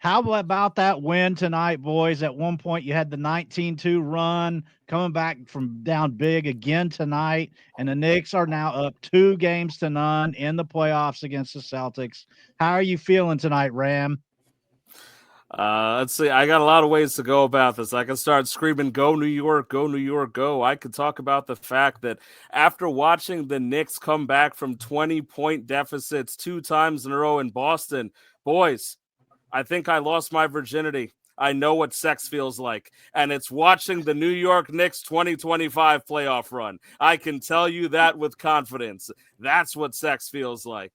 How about that win tonight, boys? At one point, you had the 19-2 run coming back from down big again tonight, and the Knicks are now up 2-0 in the playoffs against the Celtics. How are you feeling tonight, Ram? Let's see. I got a lot of ways to go about this. I can start screaming, "Go New York, go New York, go." I could talk about the fact that after watching the Knicks come back from 20-point deficits 2 times in a row in Boston, boys, I think I lost my virginity. I know what sex feels like, and it's watching the New York Knicks 2025 playoff run. I can tell you that with confidence. That's what sex feels like.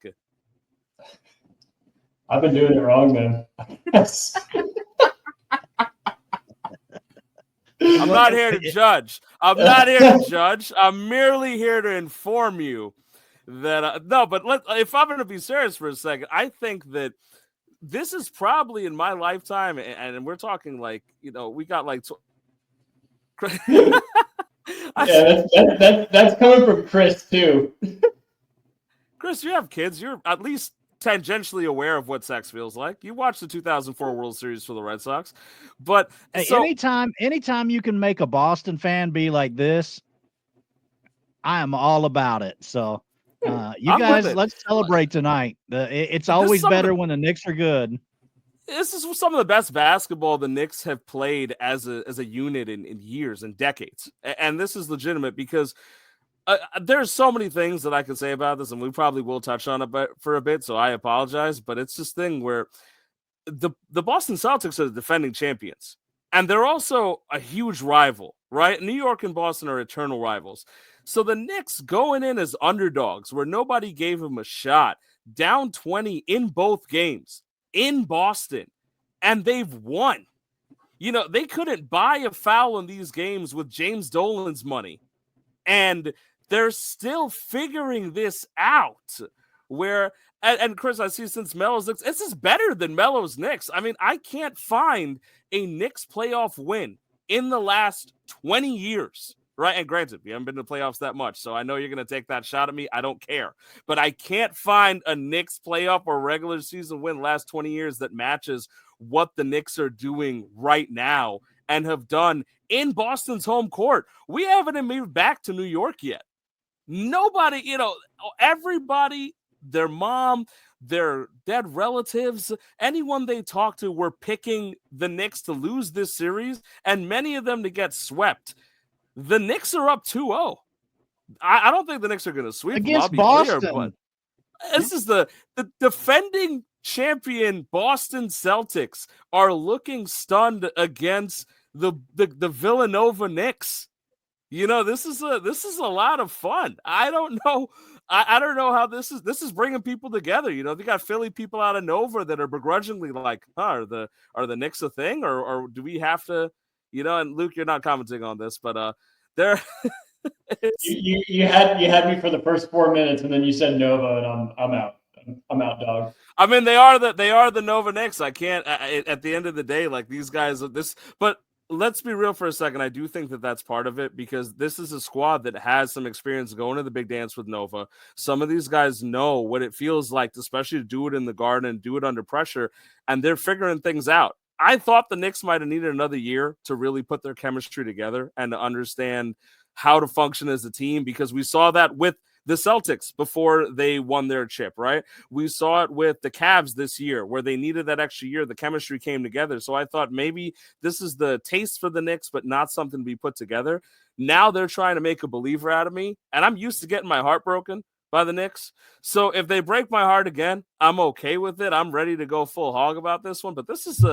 I've been doing it wrong, then. I'm not here to judge. I'm merely here to inform you that no. But if I'm going to be serious for a second, I think that this is probably in my lifetime, and we're talking like we got like. That's coming from Chris too. Chris, you have kids. You're at least tangentially aware of what sex feels like. You watched the 2004 World Series for the Red Sox, but hey, anytime you can make a Boston fan be like this, I am all about it. So, you guys, let's celebrate tonight. It's always better when the Knicks are good. This is some of the best basketball the Knicks have played as a unit in years and decades, and this is legitimate because. There's so many things that I can say about this, and we probably will touch on it for a bit, so I apologize. But it's this thing where the Boston Celtics are the defending champions, and they're also a huge rival, right? New York and Boston are eternal rivals. So the Knicks going in as underdogs where nobody gave them a shot, down 20 in both games in Boston, and they've won. They couldn't buy a foul in these games with James Dolan's money, and they're still figuring this out. And Chris, I see since Melo's Knicks, this is better than Melo's Knicks. I mean, I can't find a Knicks playoff win in the last 20 years, right? And granted, we haven't been to playoffs that much, so I know you're going to take that shot at me. I don't care. But I can't find a Knicks playoff or regular season win last 20 years that matches what the Knicks are doing right now and have done in Boston's home court. We haven't even moved back to New York yet. Nobody, everybody, their mom, their dead relatives, anyone they talk to were picking the Knicks to lose this series, and many of them to get swept. The Knicks are up 2-0. I don't think the Knicks are going to sweep against Boston. Clear, but this is the defending champion Boston Celtics are looking stunned against the Villanova Knicks. This is a lot of fun. I don't know how this is bringing people together. They got Philly people out of Nova that are begrudgingly like, are the Knicks a thing, or do we have to, and Luke, you're not commenting on this, but they're you had me for the first 4 minutes, and then you said Nova, and I'm out. I'm out, dog. I mean, they are the Nova Knicks. I can't. At the end of the day, like these guys, but. Let's be real for a second. I do think that that's part of it because this is a squad that has some experience going to the big dance with Nova. Some of these guys know what it feels like, especially to do it in the Garden and do it under pressure, and they're figuring things out. I thought the Knicks might have needed another year to really put their chemistry together and to understand how to function as a team because we saw that with the Celtics before they won their chip, right? We saw it with the Cavs this year where they needed that extra year. The chemistry came together. So I thought maybe this is the taste for the Knicks, but not something to be put together. Now they're trying to make a believer out of me, and I'm used to getting my heart broken by the Knicks. So if they break my heart again, I'm okay with it. I'm ready to go full hog about this one, but this is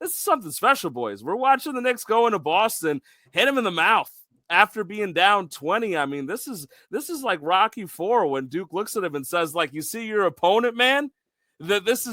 something special, boys. We're watching the Knicks go into Boston, hit him in the mouth. After being down 20, I mean, this is like Rocky IV when Duke looks at him and says, like, you see your opponent, man? That this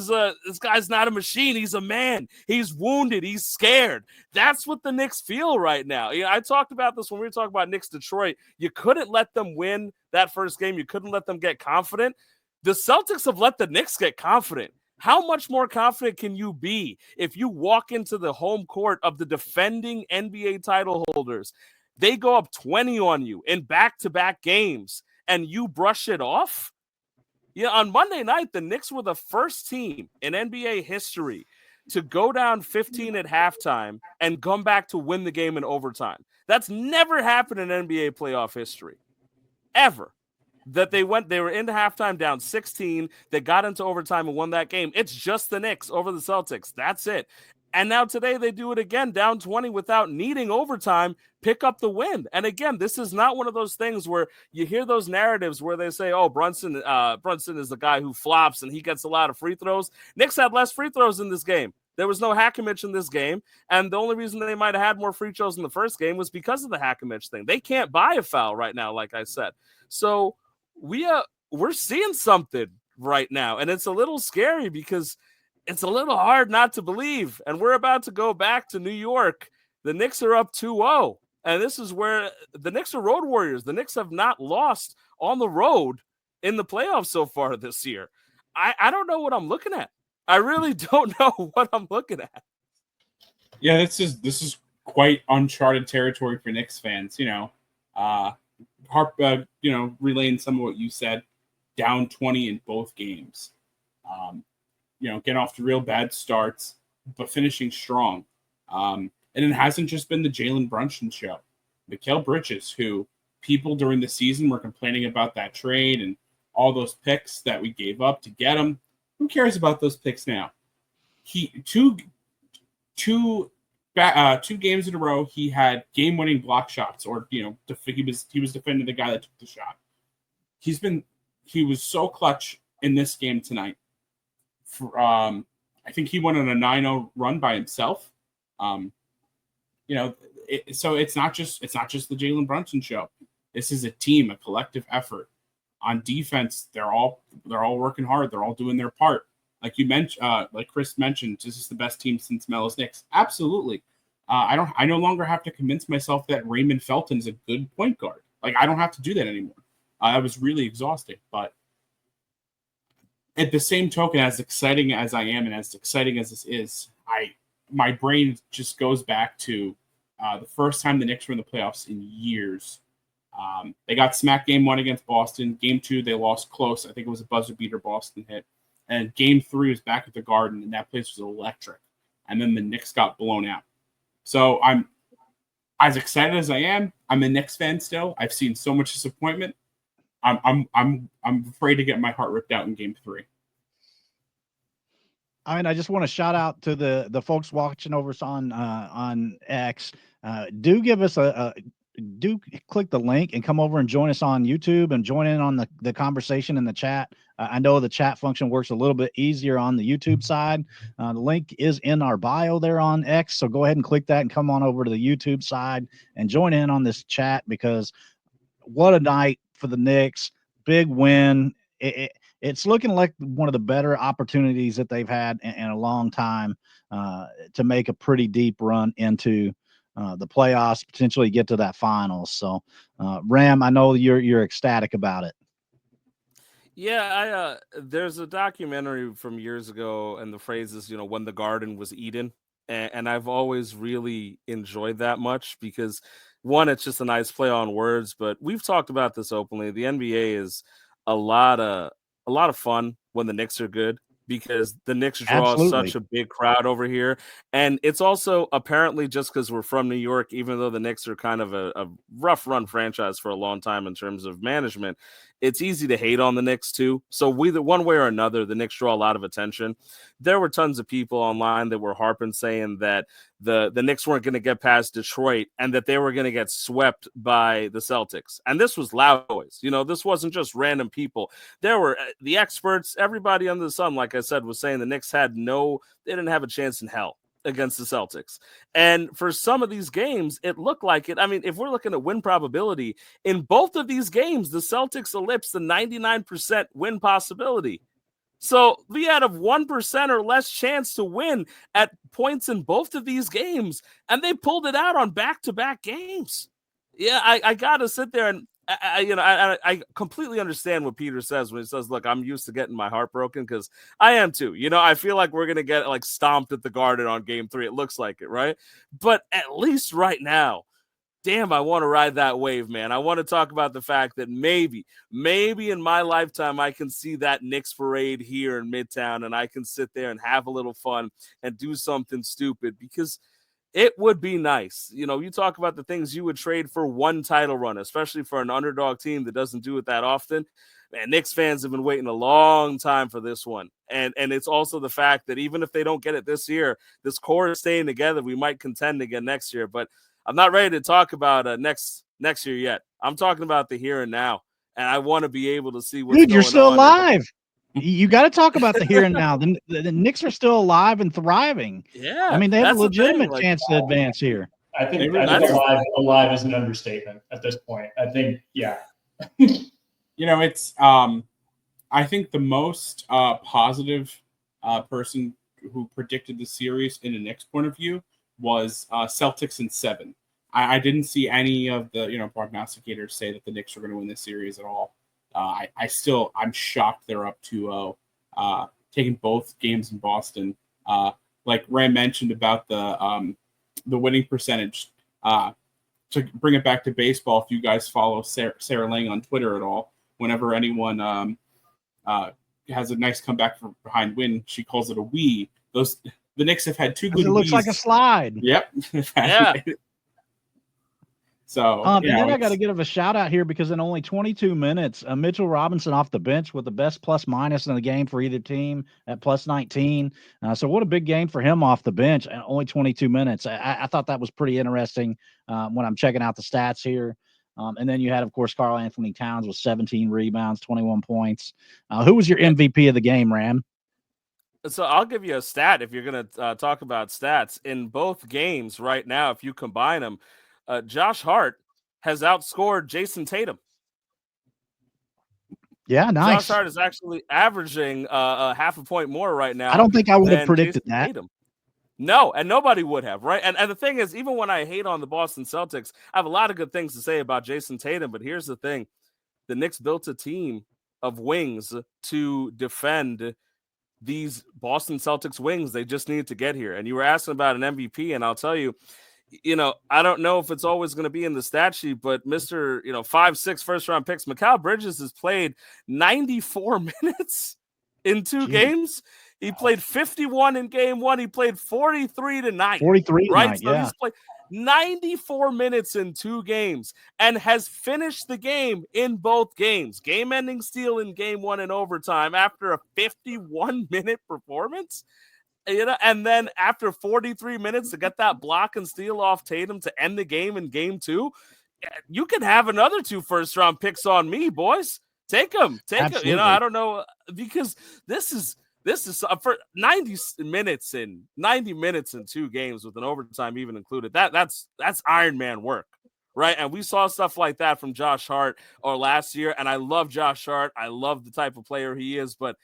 guy's not a machine. He's a man. He's wounded. He's scared. That's what the Knicks feel right now. I talked about this when we were talking about Knicks Detroit. You couldn't let them win that first game. You couldn't let them get confident. The Celtics have let the Knicks get confident. How much more confident can you be if you walk into the home court of the defending NBA title holders? They go up 20 on you in back-to-back games, and you brush it off? On Monday night, the Knicks were the first team in NBA history to go down 15 at halftime and come back to win the game in overtime. That's never happened in NBA playoff history, ever. That they were into halftime down 16, they got into overtime and won that game. It's just the Knicks over the Celtics. That's it. And now today they do it again, down 20 without needing overtime, pick up the win. And again, this is not one of those things where you hear those narratives where they say, oh, Brunson is the guy who flops and he gets a lot of free throws. Knicks had less free throws in this game. There was no Hackimich in this game, and the only reason they might have had more free throws in the first game was because of the Hackimich thing. They can't buy a foul right now, like I said. So we're seeing something right now, and it's a little scary because it's a little hard not to believe. And we're about to go back to New York. The Knicks are up 2-0, and this is where the Knicks are road warriors. The Knicks have not lost on the road in the playoffs so far this year. I don't know what I'm looking at. I really don't know what I'm looking at. Yeah, this is quite uncharted territory for Knicks fans. Relaying some of what you said, down 20 in both games. Getting off to real bad starts, but finishing strong. And it hasn't just been the Jalen Brunson show. Mikal Bridges, who people during the season were complaining about that trade and all those picks that we gave up to get him. Who cares about those picks now? He two games in a row he had game-winning block shots, or he was defending the guy that took the shot. He was so clutch in this game tonight. I think he went on a 9-0 run by himself. So it's not just the Jalen Brunson show. This is a team, a collective effort. On defense, they're all working hard. They're all doing their part. Like you mentioned, like Chris mentioned, this is the best team since Melo's Knicks. Absolutely. I no longer have to convince myself that Raymond Felton is a good point guard. Like, I don't have to do that anymore. That was really exhausting. But at the same token, as exciting as I am and as exciting as this is, my brain just goes back to the first time the Knicks were in the playoffs in years. They got smacked game 1 against Boston. Game 2, they lost close. I think it was a buzzer beater Boston hit. And game 3 was back at the Garden, and that place was electric. And then the Knicks got blown out. So I'm as excited as I am. I'm a Knicks fan still. I've seen so much disappointment. I'm afraid to get my heart ripped out in game 3. I mean, I just want to shout out to the folks watching over us on X. Do give us do click the link and come over and join us on YouTube and join in on the conversation in the chat. I know the chat function works a little bit easier on the YouTube side. The link is in our bio there on X, so go ahead and click that and come on over to the YouTube side and join in on this chat, because what a night for the Knicks. Big win. It's looking like one of the better opportunities that they've had in a long time to make a pretty deep run into the playoffs, potentially get to that finals. So, Ram, I know you're ecstatic about it. Yeah, there's a documentary from years ago, and the phrase is, when the garden was Eden. And I've always really enjoyed that much because, one, it's just a nice play on words, but we've talked about this openly. The NBA is a lot of fun when the Knicks are good, because the Knicks draw such a big crowd over here. And it's also apparently just because we're from New York, even though the Knicks are kind of a rough run franchise for a long time in terms of management, it's easy to hate on the Knicks too. So either one way or another, the Knicks draw a lot of attention. There were tons of people online that were harping saying that the Knicks weren't going to get past Detroit and that they were going to get swept by the Celtics. And this was loud noise. This wasn't just random people. There were the experts, everybody under the sun, like I said, was saying the Knicks they didn't have a chance in hell against the Celtics. And for some of these games, it looked like it. I mean, if we're looking at win probability, in both of these games, the Celtics ellipsed the 99% win possibility. So we had a 1% or less chance to win at points in both of these games, and they pulled it out on back-to-back games. Yeah, I got to sit there and I completely understand what Peter says when he says, look, I'm used to getting my heart broken, because I am too. I feel like we're going to get stomped at the Garden on game 3. It looks like it, right? But at least right now, damn, I want to ride that wave, man. I want to talk about the fact that maybe in my lifetime, I can see that Knicks parade here in Midtown, and I can sit there and have a little fun and do something stupid, because it would be nice. You know, you talk about the things you would trade for one title run, especially for an underdog team that doesn't do it that often. Man, Knicks fans have been waiting a long time for this one. And it's also the fact that even if they don't get it this year, this core is staying together. We might contend again next year. But I'm not ready to talk about next year yet. I'm talking about the here and now. And I want to be able to see what's Dude, you're going still on. alive. You got to talk about the here and now. The Knicks are still alive and thriving. Yeah. I mean, they have a that's the thing, legitimate like, chance to advance here. I think That's- alive is an understatement at this point. I think, yeah. You know, it's I think the most positive person who predicted the series in a Knicks point of view was Celtics in 7. I didn't see any of the prognosticators say that the Knicks are going to win this series at all. I'm shocked they're up 2-0, taking both games in Boston. Like Ray mentioned about the winning percentage. To bring it back to baseball, if you guys follow Sarah Lang on Twitter at all, whenever anyone has a nice comeback from behind win, she calls it a wee. The Knicks have had 2 good. It looks like a slide. Yep. Yeah. So, and then I got to give a shout out here, because in only 22 minutes, Mitchell Robinson off the bench with the best plus minus in the game for either team at plus 19. So what a big game for him off the bench and only 22 minutes. I thought that was pretty interesting when I'm checking out the stats here. And then you had, of course, Karl Anthony Towns with 17 rebounds, 21 points. Who was your MVP of the game, Ram? So I'll give you a stat if you're going to talk about stats. In both games right now, if you combine them, Josh Hart has outscored Jason Tatum. Yeah, nice. Josh Hart is actually averaging half a point more right now. I don't think I would have predicted Jason that. Tatum. No, and nobody would have, right? And the thing is, even when I hate on the Boston Celtics, I have a lot of good things to say about Jason Tatum. But here's the thing. The Knicks built a team of wings to defend these Boston Celtics wings. They just needed to get here. And you were asking about an MVP, and I'll tell you, I don't know if it's always going to be in the stat sheet, but Mr. 5-6 first-round picks, Mikal Bridges has played 94 minutes in 2 games. He played 51 in game 1. He played 43 tonight. 43 right? tonight, So he's played 94 minutes in 2 games and has finished the game in both games. Game-ending steal in game 1 in overtime after a 51-minute performance. And then after 43 minutes to get that block and steal off Tatum to end the game in game 2, you can have another 2 first-round picks on me, boys. Take them. Absolutely. I don't know, because this is for 90 minutes in 2 games with an overtime even included. That's Iron Man work, right? And we saw stuff like that from Josh Hart or last year, and I love Josh Hart. I love the type of player he is, but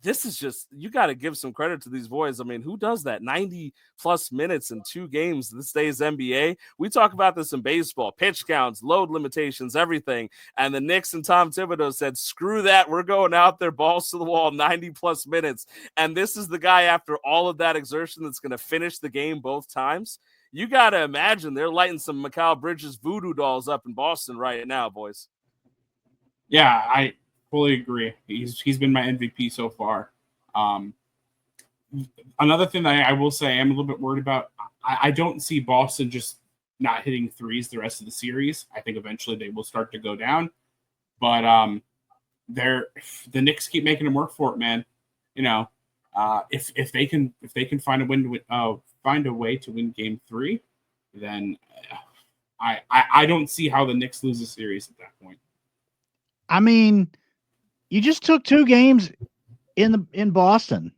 this is just, you got to give some credit to these boys. I mean, who does that? 90 plus minutes in 2 games this day's NBA. We talk about this in baseball, pitch counts, load limitations, everything. And the Knicks and Tom Thibodeau said, screw that. We're going out there, balls to the wall, 90 plus minutes. And this is the guy, after all of that exertion, that's going to finish the game both times. You got to imagine they're lighting some Mikal Bridges voodoo dolls up in Boston right now, boys. Yeah, I fully agree. He's been my MVP so far. Another thing that I will say I'm a little bit worried about, I don't see Boston just not hitting threes the rest of the series. I think eventually they will start to go down. But the Knicks keep making them work for it, man. If they can find a way to win game 3, then I don't see how the Knicks lose the series at that point. I mean, you just took 2 games in Boston.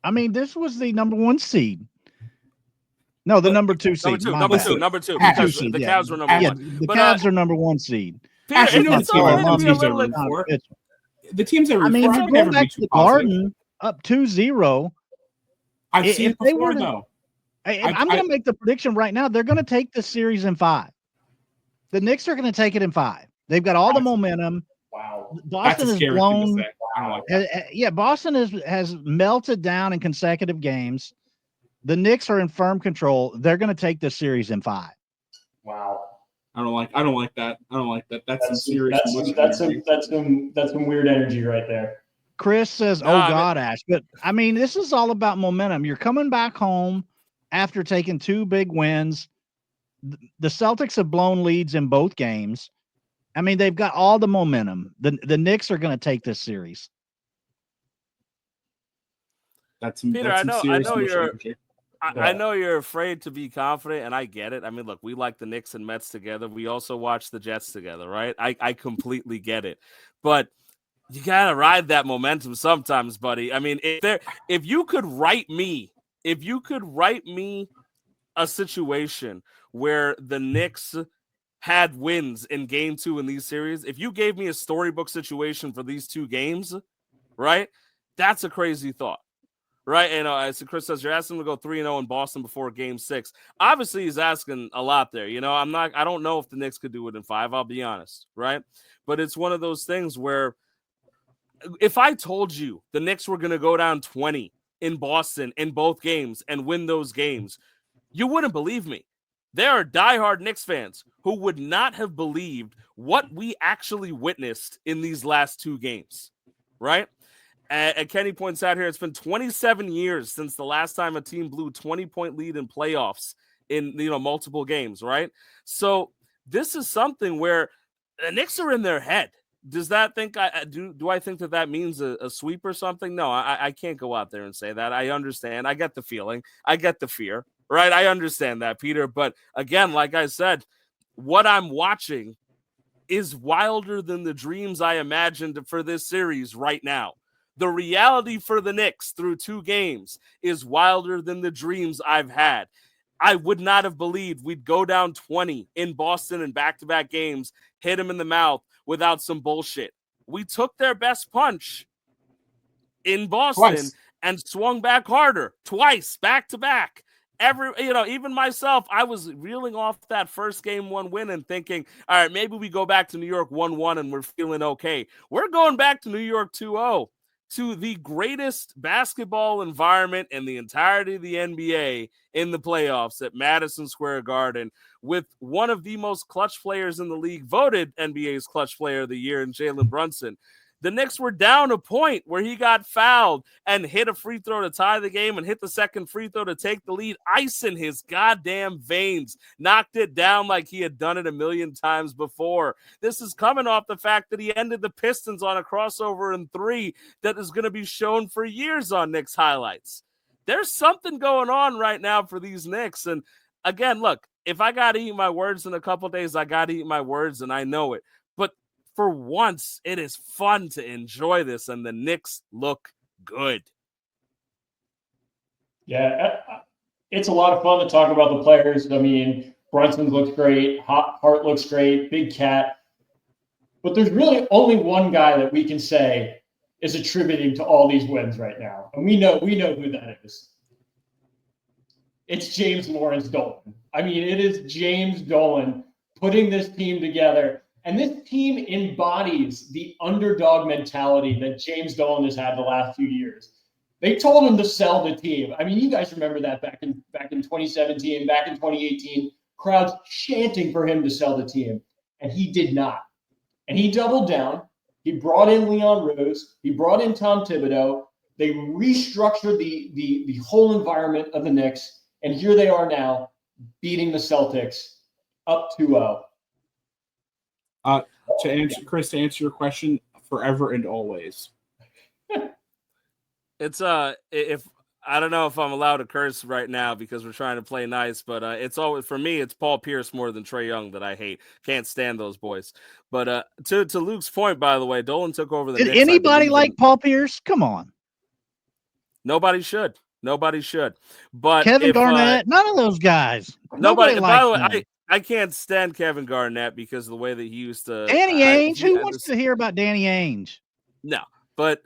I mean, this was the number 1 seed. No, the number 2 seed. Number two. Because seed, the yeah. Cavs were number 1. The Cavs are number 1 seed. Peter, it's okay to be a little The teams that you're going back to the Garden up 2-0. I've seen it before, though. I'm going to make the prediction right now. They're going to take this series in 5. The Knicks are going to take it in 5. They've got all the momentum. Wow. Boston That's a has scary blown. thing to say. I don't like that. Boston has melted down in consecutive games. The Knicks are in firm control. They're going to take this series in 5. Wow. I don't like that. I don't like that. That's some serious that's some weird energy right there. Chris says, No, "Oh God, Ash," but I mean, this is all about momentum. You're coming back home after taking 2 big wins. The Celtics have blown leads in both games. I mean, they've got all the momentum. The Knicks are going to take this series. Peter, I know you're afraid to be confident, and I get it. I mean, look, we like the Knicks and Mets together. We also watch the Jets together, right? I completely get it. But you gotta ride that momentum sometimes, buddy. I mean, if you could write me a situation where the Knicks had wins in game 2 in these series, if you gave me a storybook situation for these 2 games, right? That's a crazy thought. Right, and so Chris says you're asking him to go 3-0 in Boston before Game 6. Obviously, he's asking a lot there. I don't know if the Knicks could do it in 5. I'll be honest, right? But it's one of those things where if I told you the Knicks were going to go down 20 in Boston in both games and win those games, you wouldn't believe me. There are diehard Knicks fans who would not have believed what we actually witnessed in these last 2 games, right? And Kenny points out here, it's been 27 years since the last time a team blew 20-point lead in playoffs in multiple games, right? So this is something where the Knicks are in their head. Does that think do I think that means a sweep or something? No, I can't go out there and say that. I understand. I get the feeling. I get the fear, right? I understand that, Peter. But again, like I said, what I'm watching is wilder than the dreams I imagined for this series right now. The reality for the Knicks through 2 games is wilder than the dreams I've had. I would not have believed we'd go down 20 in Boston in back-to-back games, hit them in the mouth without some bullshit. We took their best punch in Boston and swung back harder twice, back-to-back. Even myself, I was reeling off that first game 1 win and thinking, all right, maybe we go back to New York 1-1 and we're feeling okay. We're going back to New York 2-0. To the greatest basketball environment in the entirety of the NBA in the playoffs at Madison Square Garden, with one of the most clutch players in the league, voted NBA's clutch player of the year in Jalen Brunson. The Knicks were down a point where he got fouled and hit a free throw to tie the game and hit the second free throw to take the lead. Ice in his goddamn veins. Knocked it down like he had done it a million times before. This is coming off the fact that he ended the Pistons on a crossover in 3 that is going to be shown for years on Knicks highlights. There's something going on right now for these Knicks. And again, look, if I got to eat my words in a couple of days, I got to eat my words, and I know it. But for once, it is fun to enjoy this, and the Knicks look good. Yeah, it's a lot of fun to talk about the players. I mean, Brunson looks great. Hart looks great. Big Cat. But there's really only one guy that we can say is attributing to all these wins right now. And we know who that is. It's James Lawrence Dolan. I mean, it is James Dolan putting this team together. And this team embodies the underdog mentality that James Dolan has had the last few years. They told him to sell the team. I mean, you guys remember that back in 2017, back in 2018, crowds chanting for him to sell the team, and he did not. And he doubled down. He brought in Leon Rose. He brought in Tom Thibodeau. They restructured the whole environment of the Knicks, and here they are now, beating the Celtics up 2-0. To answer your question, forever and always. It's if I don't know if I'm allowed to curse right now because we're trying to play nice, but it's always, for me, it's Paul Pierce more than Trae Young that I hate. Can't stand those boys. But to Luke's point, by the way, Dolan took over the Knicks. Did anybody like Paul Pierce? Come on. Nobody should. But Kevin Garnett, none of those guys. Nobody. By the way, I can't stand Kevin Garnett because of the way that he used to. Danny Ainge. Who wants to hear about Danny Ainge? No, but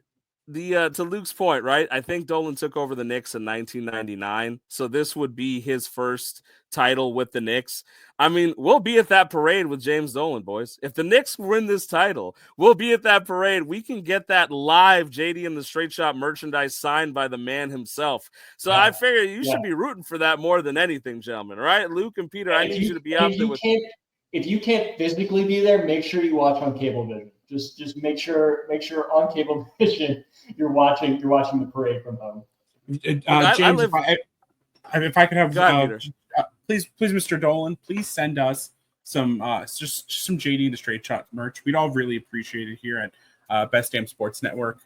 to Luke's point, right? I think Dolan took over the Knicks in 1999, so this would be his first title with the Knicks. I mean, we'll be at that parade with James Dolan, boys. If the Knicks win this title, we'll be at that parade. We can get that live JD in the Straight Shop merchandise signed by the man himself. So I figure you should be rooting for that more than anything, gentlemen. Right, Luke and Peter, I need you to be out there with. if you can't physically be there, make sure you watch on cable vision. Just make sure on cable vision you're watching the parade from home. James, I live. if I could have, Go ahead, Peter. please, Mr. Dolan, please send us some just some JD the Straight Shot merch. We'd all really appreciate it here at Best Damn Sports Network.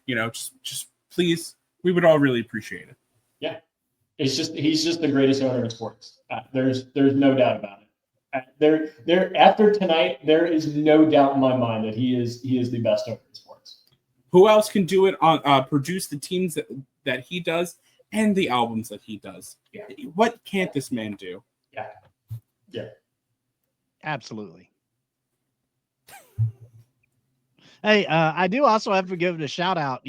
Just please, we would all really appreciate it. Yeah, he's just the greatest owner in sports. There's no doubt about it. There after tonight, there is no doubt in my mind that he is the best owner in sports. Who else can do it on produce the teams that he does and the albums that he does? Yeah. What can't this man do? Yeah. Absolutely. Hey, I do also have to give it a shout out.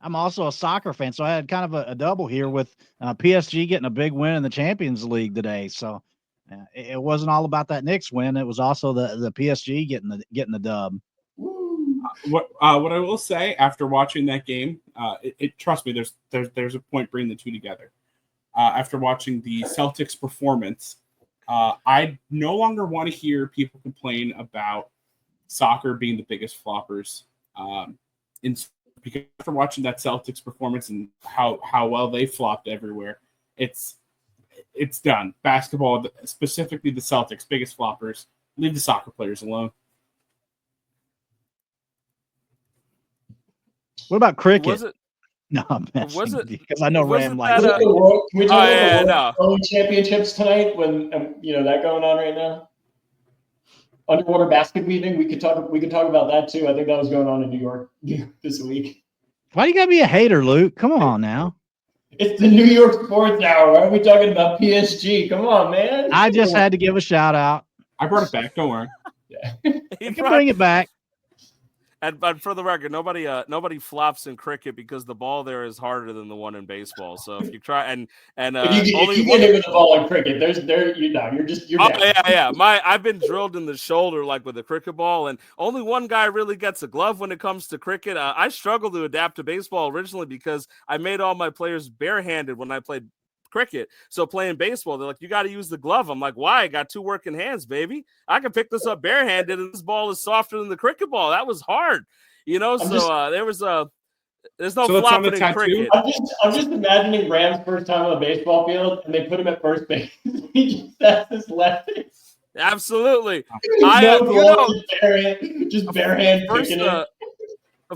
I'm also a soccer fan, so I had kind of a double here with PSG getting a big win in the Champions League today. So it wasn't all about that Knicks win; it was also the PSG getting the dub. What I will say after watching that game, trust me, there's a point bringing the two together. After watching the Celtics performance, I no longer want to hear people complain about soccer being the biggest floppers. Because after watching that Celtics performance and how well they flopped everywhere, it's done. Basketball, specifically the Celtics, biggest floppers. Leave the soccer players alone. What about cricket? Was it? No, I'm messing Was it? because I know Ram likes Can it. we talk about the no. World Championships tonight when that going on right now? Underwater basket weaving. We could talk about that too. I think that was going on in New York this week. Why do you gotta be a hater, Luke? Come on now. It's the New York Sports Hour. Why are we talking about PSG? Come on, man. I just had to give a shout out. I brought it back. Don't worry. Yeah. You can bring it back. But for the record, nobody flops in cricket because the ball there is harder than the one in baseball. So if you try and if you get hit with the ball in cricket, you're down. Yeah. I've been drilled in the shoulder like with a cricket ball, and only one guy really gets a glove when it comes to cricket. I struggle to adapt to baseball originally because I made all my players barehanded when I played cricket. So playing baseball, they're like, you got to use the glove. I'm like, why? I got two working hands, baby. I can pick this up barehanded, and this ball is softer than the cricket ball. That was hard, there's no flopping in cricket. I'm just imagining Ram's first time on the baseball field, and they put him at first base. He just has his left. Absolutely. Just barehand picking it.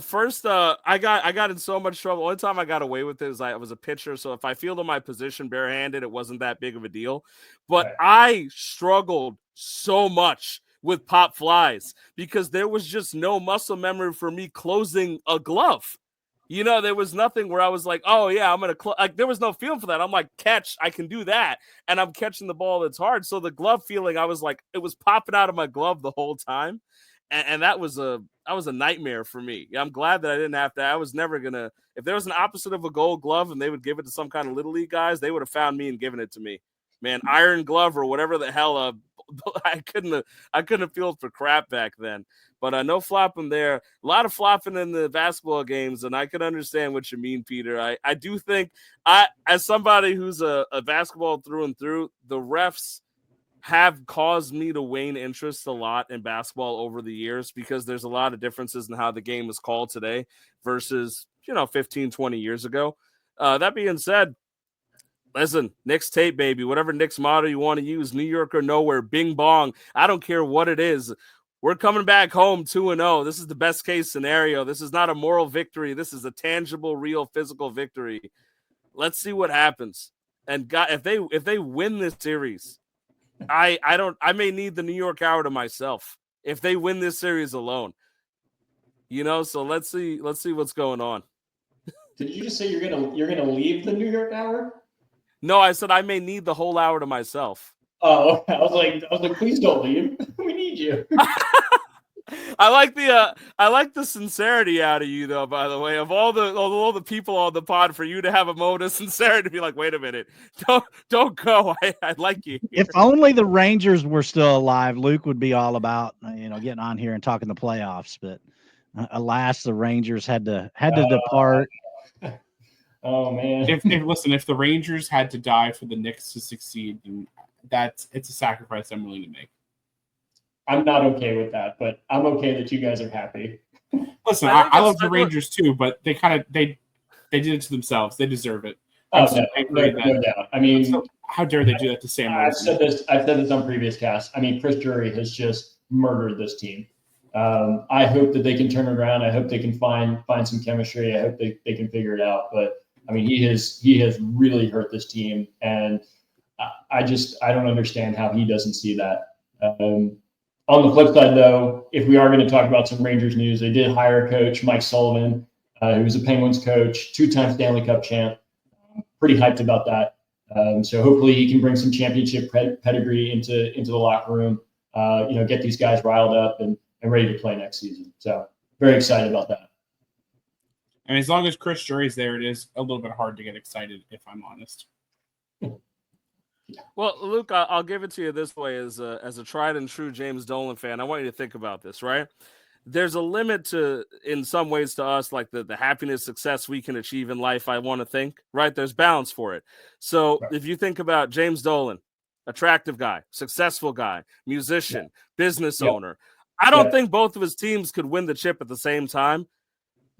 First, I got in so much trouble. Only time I got away with it is I was a pitcher, so if I fielded my position barehanded, it wasn't that big of a deal. But Right. I struggled so much with pop flies because there was just no muscle memory for me closing a glove. There was nothing where I was like, oh yeah, I'm gonna there was no feel for that. I'm like, catch, I can do that, and I'm catching the ball that's hard. So the glove feeling, I was like, it was popping out of my glove the whole time. And that was a nightmare for me. I'm glad that I didn't have to. I was never gonna. If there was an opposite of a gold glove and they would give it to some kind of little league guys, they would have found me and given it to me. Man, iron glove or whatever the hell. I couldn't have fielded for crap back then. But no flopping there. A lot of flopping in the basketball games, and I can understand what you mean, Peter. I do think as somebody who's a basketball through and through, the refs have caused me to wane interest a lot in basketball over the years because there's a lot of differences in how the game is called today versus 15, 20 years ago. That being said, listen, Knicks tape, baby. Whatever Knicks motto you want to use, New York or nowhere, bing bong. I don't care what it is. We're coming back home 2-0. This is the best case scenario. This is not a moral victory. This is a tangible, real, physical victory. Let's see what happens. And God, if they win this series, I may need the New York Hour to myself if they win this series alone. So let's see what's going on. Did you just say you're gonna leave the New York Hour? No, I said I may need the whole hour to myself. Oh, I was like, please don't leave. We need you. I like the sincerity out of you, though. By the way, of all the people on the pod, for you to have a moment of sincerity to be like, wait a minute, don't go. I like you here. If only the Rangers were still alive, Luke would be all about getting on here and talking the playoffs. But alas, the Rangers had to depart. Oh man! If the Rangers had to die for the Knicks to succeed, it's a sacrifice I'm willing to make. I'm not okay with that, but I'm okay that you guys are happy. Listen, I love the Rangers too, but they did it to themselves. They deserve it. No doubt. I mean, how dare they do that to Sam Rosen? I've said this on previous casts. I mean, Chris Drury has just murdered this team. I hope that they can turn it around. I hope they can find some chemistry. I hope they can figure it out. But I mean, he has really hurt this team, and I don't understand how he doesn't see that. On the flip side, though, if we are going to talk about some Rangers news, they did hire Coach Mike Sullivan, who was a Penguins coach, 2-time Stanley Cup champ. Pretty hyped about that. So hopefully he can bring some championship pedigree into the locker room. Get these guys riled up and ready to play next season. So very excited about that. And as long as Chris Drury's there, it is a little bit hard to get excited, if I'm honest. Well, Luke, I'll give it to you this way: as a tried and true James Dolan fan, I want you to think about this, right? There's a limit to, in some ways, to us, like the happiness, success we can achieve in life. I want to think, right? There's balance for it. So if you think about James Dolan, attractive guy, successful guy, musician, business owner, I don't think both of his teams could win the chip at the same time.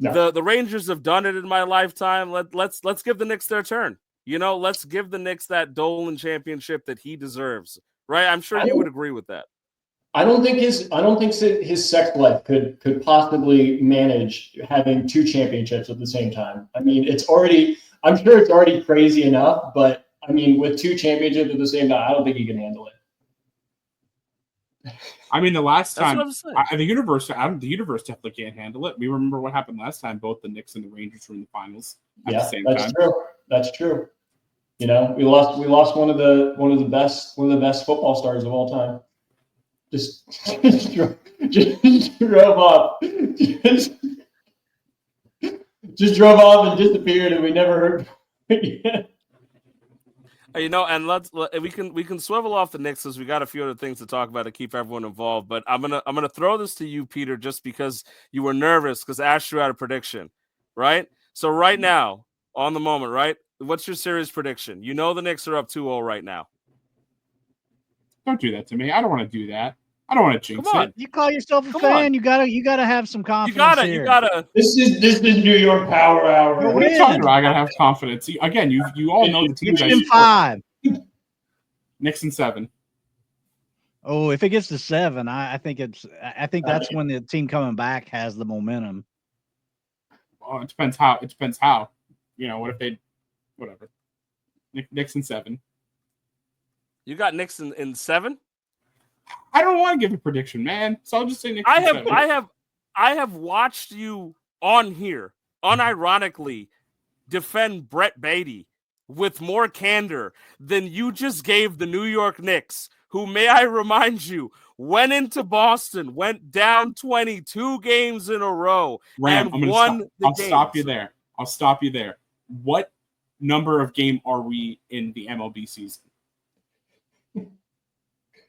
No. The Rangers have done it in my lifetime. Let's give the Knicks their turn. Let's give the Knicks that Dolan championship that he deserves, right? I'm sure you would agree with that. I don't think his sex life could possibly manage having 2 championships at the same time. I mean, I'm sure it's already crazy enough, but I mean, with 2 championships at the same time, I don't think he can handle it. I mean, the last time the universe definitely can't handle it. We remember what happened last time. Both the Knicks and the Rangers were in the finals at the same time. That's true. We lost one of the best football stars of all time. Just drove off. Just drove off and disappeared, and we never heard again. And we can swivel off the Knicks because we got a few other things to talk about to keep everyone involved. But I'm gonna throw this to you, Peter, just because you were nervous because Ash threw out a prediction, right? So right now, on the moment, right? What's your series prediction? The Knicks are up 2-0 right now. Don't do that to me. I don't want to do that. I don't want to jinx it. You call yourself a fan. You gotta have some confidence. You gotta. This is New York Power Hour. What are you talking about? I gotta have confidence. Again, you all know the team. Knicks in 5. Knicks in 7. Oh, if it gets to 7, I think that's when the team coming back has the momentum. Well, it depends how. What if they, whatever. Knicks in 7. You got Knicks in 7? I don't want to give a prediction, man. So I'll just say Knicks in 7. I have watched you on here unironically defend Brett Beatty with more candor than you just gave the New York Knicks, who, may I remind you, went into Boston, went down 22 games in a row, and won the game. I'll stop you there. What number of game are we in the MLB season?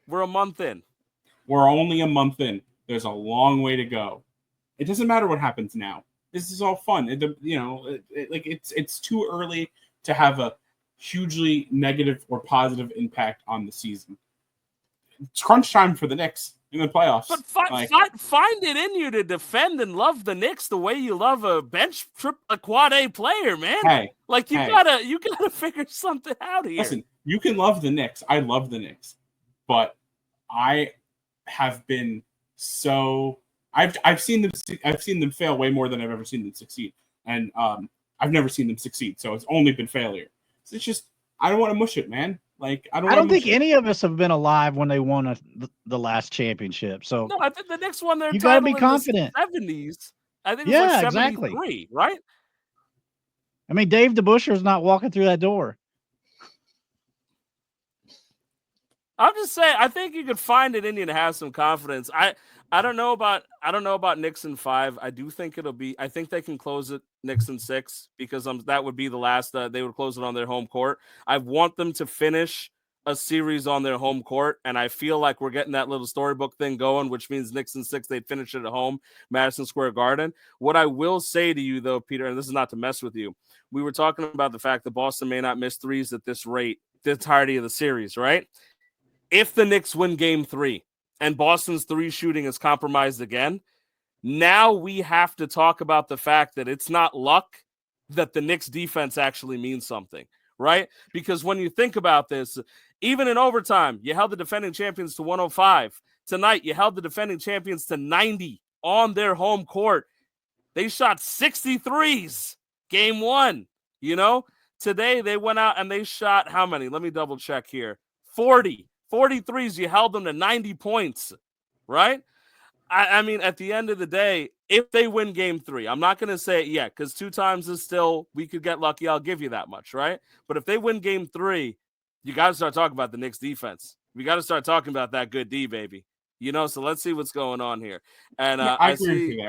We're a month in. We're only a month in. There's a long way to go. It doesn't matter what happens now. This is all fun. It's too early to have a hugely negative or positive impact on the season. It's crunch time for the Knicks in the playoffs. But find it in you to defend and love the Knicks the way you love a a quad A player, man. You gotta figure something out here. Listen, you can love the Knicks. I love the Knicks, but I have been I've seen them fail way more than I've ever seen them succeed, and I've never seen them succeed. So it's only been failure. So it's just I don't want to mush it, man. I don't think any of us have been alive when they won the last championship. So no, I think the next one you got to be confident. 70s. I think it was 73, exactly. Right? I mean, Dave DeBuscher's not walking through that door. I'm just saying, I think you could find it in you to have some confidence. I don't know about Knicks in 5. I think they can close it Knicks in 6 because that would be the last. They would close it on their home court. I want them to finish a series on their home court, and I feel like we're getting that little storybook thing going, which means Knicks in 6, they'd finish it at home, Madison Square Garden. What I will say to you, though, Peter, and this is not to mess with you, we were talking about the fact that Boston may not miss threes at this rate the entirety of the series, right? If the Knicks win Game 3, and Boston's 3 shooting is compromised again, now we have to talk about the fact that it's not luck, that the Knicks defense actually means something, right? Because when you think about this, even in overtime, you held the defending champions to 105. Tonight, you held the defending champions to 90 on their home court. They shot 63s game 1, you know? Today, they went out and they shot how many? Let me double check here. 40. 43s, you held them to 90 points, right? I mean, at the end of the day, if they win game 3, I'm not going to say it yet because 2 times is still, we could get lucky. I'll give you that much, right? But if they win game 3, you got to start talking about the Knicks defense. We got to start talking about that good D, baby. You know, so let's see what's going on here. And I see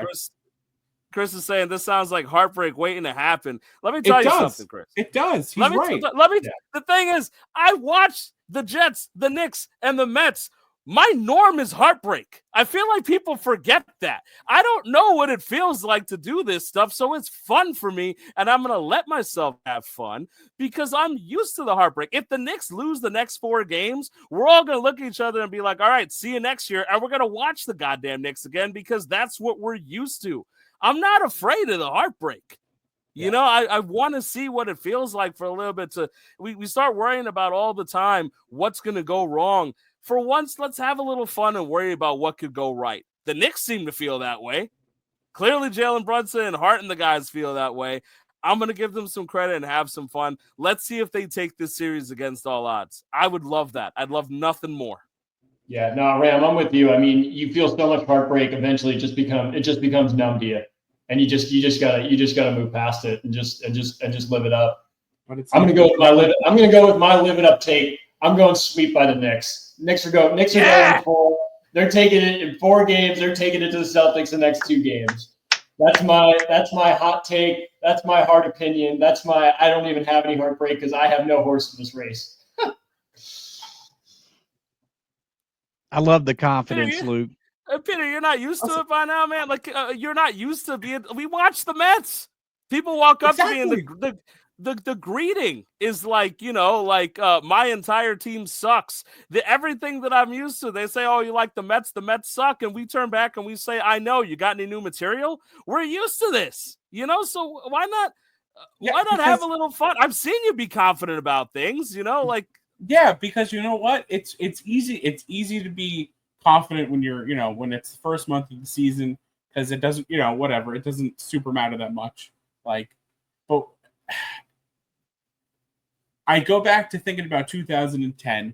Chris is saying this sounds like heartbreak waiting to happen. Let me tell you something, Chris. It does. He's right. The thing is, I watched the Jets, the Knicks, and the Mets. My norm is heartbreak. I feel like people forget that. I don't know what it feels like to do this stuff, so it's fun for me, and I'm going to let myself have fun because I'm used to the heartbreak. If the Knicks lose the next 4 games, we're all going to look at each other and be like, all right, see you next year, and we're going to watch the goddamn Knicks again because that's what we're used to. I'm not afraid of the heartbreak. You know, I want to see what it feels like for a little bit. We start worrying about all the time what's going to go wrong. For once, let's have a little fun and worry about what could go right. The Knicks seem to feel that way. Clearly, Jalen Brunson and Hart and the guys feel that way. I'm going to give them some credit and have some fun. Let's see if they take this series against all odds. I would love that. I'd love nothing more. Yeah, no, Ram, I'm with you. I mean, you feel so much heartbreak. Eventually, it just becomes numb to you, and you just gotta move past it and just live it up. I'm gonna go with my live it up take. I'm going sweep by the Knicks. Knicks are going 4. They're taking it in 4 games. They're taking it to the Celtics the next 2 games. That's my hot take. That's my hard opinion. I don't even have any heartbreak because I have no horse in this race. I love the confidence, Luke. Peter, you're not used to it by now, man. Like you're not used to being. We watch the Mets. People walk up to me and the greeting is like, you know, like my entire team sucks. Everything that I'm used to, they say, oh, you like the Mets suck. And we turn back and we say, I know, you got any new material? We're used to this, you know, so why not have a little fun? I've seen you be confident about things, you know, like. Yeah, because you know what? It's easy to be confident when you're, you know, when it's the first month of the season because it doesn't, you know, whatever. It doesn't super matter that much. Like, but I go back to thinking about 2010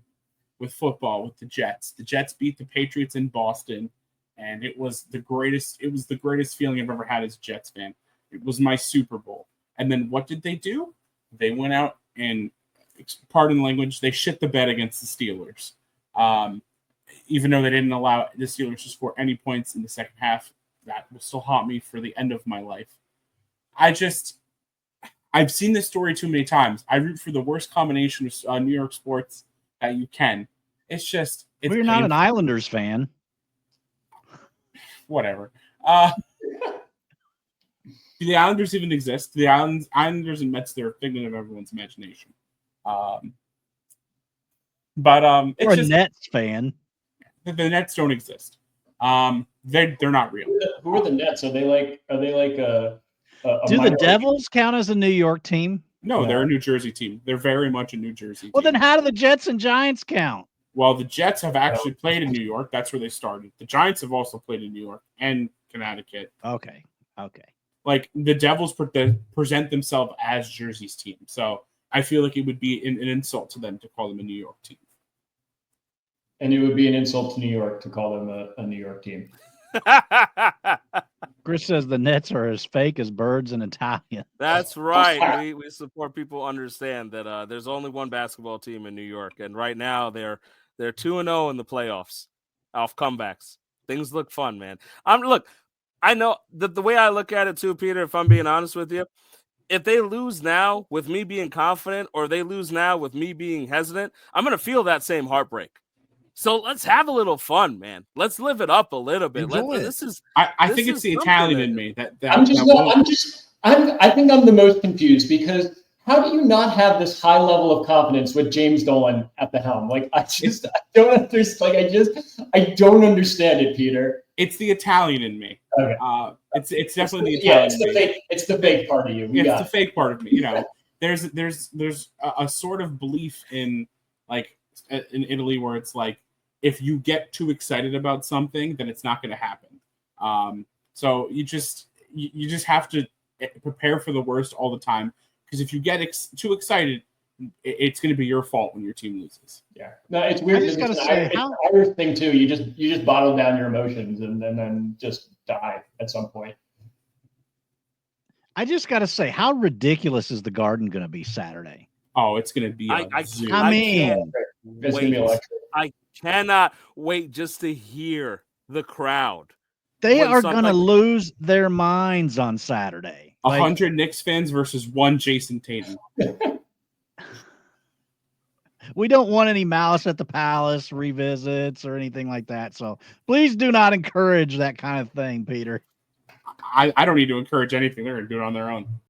with football with the Jets. The Jets beat the Patriots in Boston, and it was the greatest feeling I've ever had as a Jets fan. It was my Super Bowl. And then what did they do? They went out and, pardon the language, they shit the bed against the Steelers. Even though they didn't allow the Steelers to score any points in the second half, that will still haunt me for the end of my life. I've seen this story too many times. I root for the worst combination of New York sports that you can. It's you're not an Islanders fan. Whatever. Do the Islanders even exist? The Islanders and Mets, they're a figment of everyone's imagination. But it's a Nets fan. The Nets don't exist. They're not real. Who are the Nets? Are they like a do the Devils count as a New York team? No, they're a New Jersey team. They're very much a New Jersey team. Well, then how do the Jets and Giants count? Well, the Jets have actually played in New York. That's where they started. The Giants have also played in New York and Connecticut. Okay. Like the Devils present themselves as Jersey's team. So I feel like it would be an insult to them to call them a New York team. And it would be an insult to New York to call them a New York team. Chris says the Nets are as fake as birds in Italian. That's right. We support people understand that there's only one basketball team in New York, and right now they're 2-0 in the playoffs off comebacks. Things look fun, man. I know that the way I look at it too, Peter, if I'm being honest with you, if they lose now with me being confident or they lose now with me being hesitant, I'm going to feel that same heartbreak. So let's have a little fun, man. Let's live it up a little bit. I think it's the Italian in me that I think I'm the most confused because how do you not have this high level of confidence with James Dolan at the helm? Like, I don't understand. Like, I don't understand it, Peter. It's the Italian in me. Okay. It's definitely the Italian. It's the fake part of you. It's the fake part of me. You know, there's a sort of belief in, like, in Italy where it's like, if you get too excited about something, then it's not going to happen. So you just have to prepare for the worst all the time, because if you get too excited, it's going to be your fault when your team loses. Yeah, no, it's weird. I just gotta say, it's an Irish thing too. You just bottle down your emotions and then just die at some point. I just got to say, how ridiculous is the Garden going to be Saturday? Oh, it's going to be. I cannot wait just to hear the crowd. They are going to lose their minds on Saturday. 100 Knicks fans versus 1 Jason Tatum. We don't want any Malice at the Palace revisits or anything like that. So please do not encourage that kind of thing, Peter. I don't need to encourage anything. They're going to do it on their own.